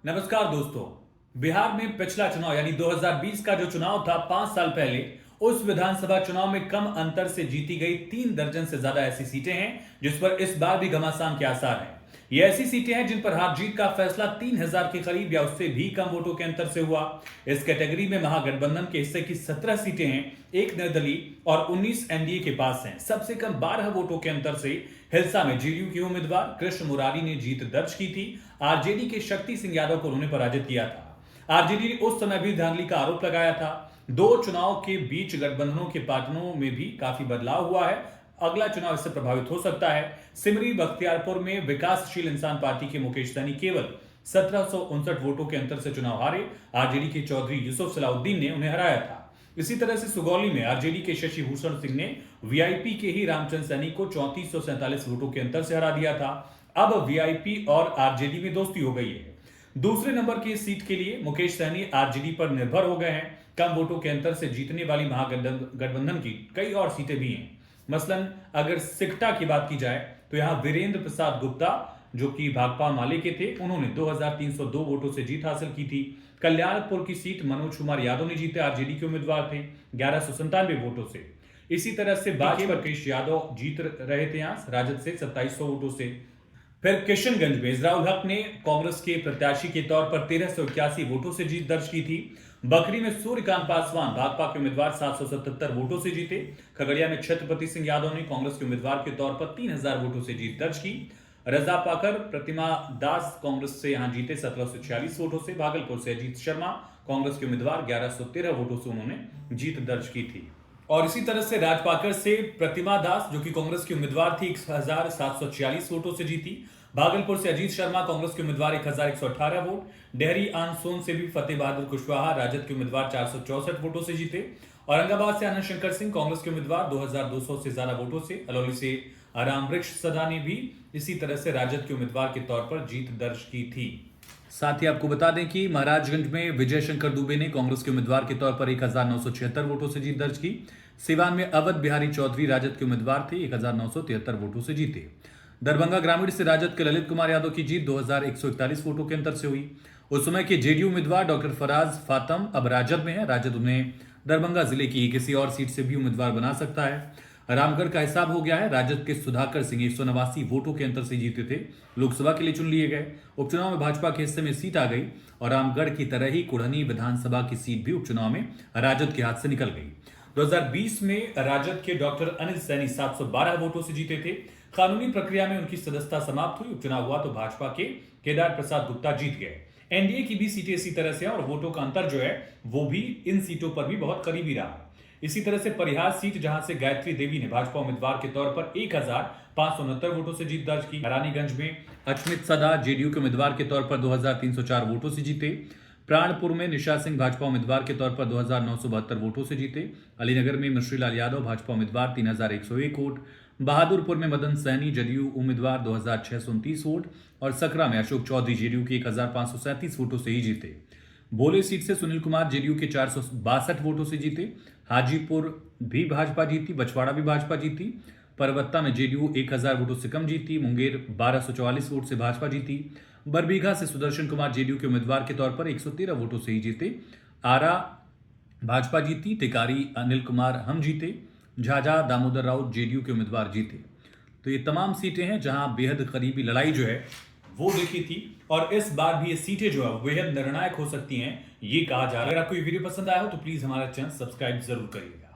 नमस्कार दोस्तों। बिहार में पिछला चुनाव यानी 2020 का जो चुनाव था 5 साल पहले, उस विधानसभा चुनाव में कम अंतर से जीती गई 3 दर्जन से ज्यादा ऐसी सीटें हैं जिस पर इस बार भी घमासान के आसार हैं। ये ऐसी सीटें हैं जिन पर हार जीत का फैसला 3000 के करीब या उससे भी कम वोटों के अंतर से हुआ। इस कैटेगरी में महागठबंधन के हिस्से की 17 सीटें हैं, एक निर्दलीय और 19 एनडीए के पास हैं। सबसे कम 12 वोटों के अंतर से हिलसा में जेडीयू के उम्मीदवार कृष्ण मुरारी ने जीत दर्ज की थी। आरजेडी के शक्ति सिंह यादव को उन्होंने पराजित किया था। आरजेडी ने उस समय भी धांधली का आरोप लगाया था। दो चुनाव के बीच गठबंधनों के पार्टनरों में भी काफी बदलाव हुआ है। अगला चुनाव इससे प्रभावित हो सकता है। सिमरी बख्तियारपुर में विकासशील इंसान पार्टी के मुकेश सहनी केवल 1759 वोटों के अंतर से चुनाव हारे। आरजेडी के चौधरी यूसुफ सलाउद्दीन ने उन्हें हराया था। इसी तरह से सुगौली में आरजेडी के शशि भूषण सिंह ने वीआईपी के ही रामचंद्र सैनी को 3447 वोटों के अंतर से हरा दिया था। अब वीआईपी और आरजेडी में दोस्ती हो गई है। दूसरे नंबर की सीट के लिए मुकेश सहनी आरजेडी पर निर्भर हो गए हैं। कम वोटों के अंतर से जीतने वाली महागठबंधन की कई और सीटें भी हैं। मसलन अगर सिकटा की बात की जाए तो यहां वीरेंद्र प्रसाद गुप्ता जो कि भाकपा माले के थे, उन्होंने 2302 वोटों से जीत हासिल की थी। कल्याणपुर की सीट मनोज कुमार यादव ने जीते, आरजेडी के उम्मीदवार थे, 1197 वोटों से। इसी तरह से बाकी राकेश यादव जीत रहे थे यहां राजद से 2700 वोटों से। फिर किशनगंज में इजराउल हक ने कांग्रेस के प्रत्याशी के तौर पर 1381 वोटों से जीत दर्ज की थी। बकरी में सूर्यकांत पासवान भाकपा के उम्मीदवार 777 वोटों से जीते। खगड़िया में छत्रपति सिंह यादव ने कांग्रेस के उम्मीदवार के तौर पर 3000 वोटों से जीत दर्ज की। रजा पाकर प्रतिमा दास कांग्रेस से यहां जीते 1746 वोटों से। भागलपुर से अजीत शर्मा कांग्रेस के उम्मीदवार 1113 वोटों से उन्होंने जीत दर्ज की थी। और इसी तरह से राजपाकर से प्रतिमा दास जो कि कांग्रेस की उम्मीदवार थी 1746 वोटों से जीती। भागलपुर से अजीत शर्मा कांग्रेस के उम्मीदवार 1118 वोट। डेहरी आनसोन से भी फतेह बहादुर कुशवाहा राजद के उम्मीदवार 464 वोटों से जीते। औरंगाबाद से आनंद शंकर सिंह कांग्रेस के उम्मीदवार 2200 से ज्यादा वोटों से। अलौली से रामवृक्ष सदा ने भी इसी तरह से राजद के उम्मीदवार के तौर पर जीत दर्ज की थी। साथ ही आपको बता दें कि महाराजगंज में विजय शंकर दुबे ने कांग्रेस के उम्मीदवार के तौर पर 1976 वोटों से जीत दर्ज की। सिवान में अवध बिहारी चौधरी राजद के उम्मीदवार थे, 1973 वोटों से जीते। दरभंगा ग्रामीण से राजद के ललित कुमार यादव की जीत 2141 वोटों के अंतर से हुई। उस समय के जेडीयू उम्मीदवार डॉक्टर फराज फातम अब राजद में है। राजद उन्हें दरभंगा जिले की किसी और सीट से भी उम्मीदवार बना सकता है। रामगढ़ का हिसाब हो गया है। राजद के सुधाकर सिंह 189 वोटों के अंतर से जीते थे, लोकसभा के लिए चुन लिए गए। उपचुनाव में भाजपा के हिस्से में सीट आ गई और रामगढ़ की तरह ही कुढ़नी विधानसभा की सीट भी उपचुनाव में राजद के हाथ से निकल गई। 2020 में राजद के डॉक्टर अनिल सैनी 712 वोटों से जीते थे। कानूनी प्रक्रिया में उनकी सदस्यता समाप्त हुई। उपचुनाव हुआ तो भाजपा के केदार प्रसाद गुप्ता जीत गए। एनडीए की भी सीटें इसी तरह से और वोटों का अंतर जो है वो भी इन सीटों पर भी बहुत करीबी रहा। इसी तरह से परिहार सीट जहां से गायत्री देवी ने भाजपा उम्मीदवार के तौर पर 1569 वोटों से जीत दर्ज की। रानीगंज में अचमित सदा जेडीयू के उम्मीदवार के तौर पर 2304 वोटों से जीते। प्राणपुर में निशा सिंह भाजपा उम्मीदवार के तौर पर 2972 वोटों से जीते। अलीनगर में मिश्रीलाल यादव भाजपा उम्मीदवार 3101 वोट। बहादुरपुर में मदन सैनी जदयू उम्मीदवार 2629 वोट और सकरा में अशोक चौधरी जेडीयू के 1537 वोटों से ही जीते। बोले सीट से सुनील कुमार जेडीयू के 462 वोटों से जीते। हाजीपुर भी भाजपा जीती, बछवाड़ा भी भाजपा जीती। परबत्ता में जेडीयू 1000 वोटों से कम जीती। मुंगेर 1244 वोट से भाजपा जीती। बरबीघा से सुदर्शन कुमार जेडीयू के उम्मीदवार के तौर पर 113 वोटों से ही जीते। आरा भाजपा जीती। टिकारी अनिल कुमार हम जीते। झाझा दामोदर राउत जेडीयू के उम्मीदवार जीते। तो ये तमाम सीटें हैं जहां बेहद करीबी लड़ाई जो है वो देखी थी और इस बार भी ये सीटें जो है बेहद निर्णायक हो सकती हैं, ये कहा जा रहा है। अगर आपको ये वीडियो पसंद आया हो तो प्लीज हमारा चैनल सब्सक्राइब जरूर करिएगा।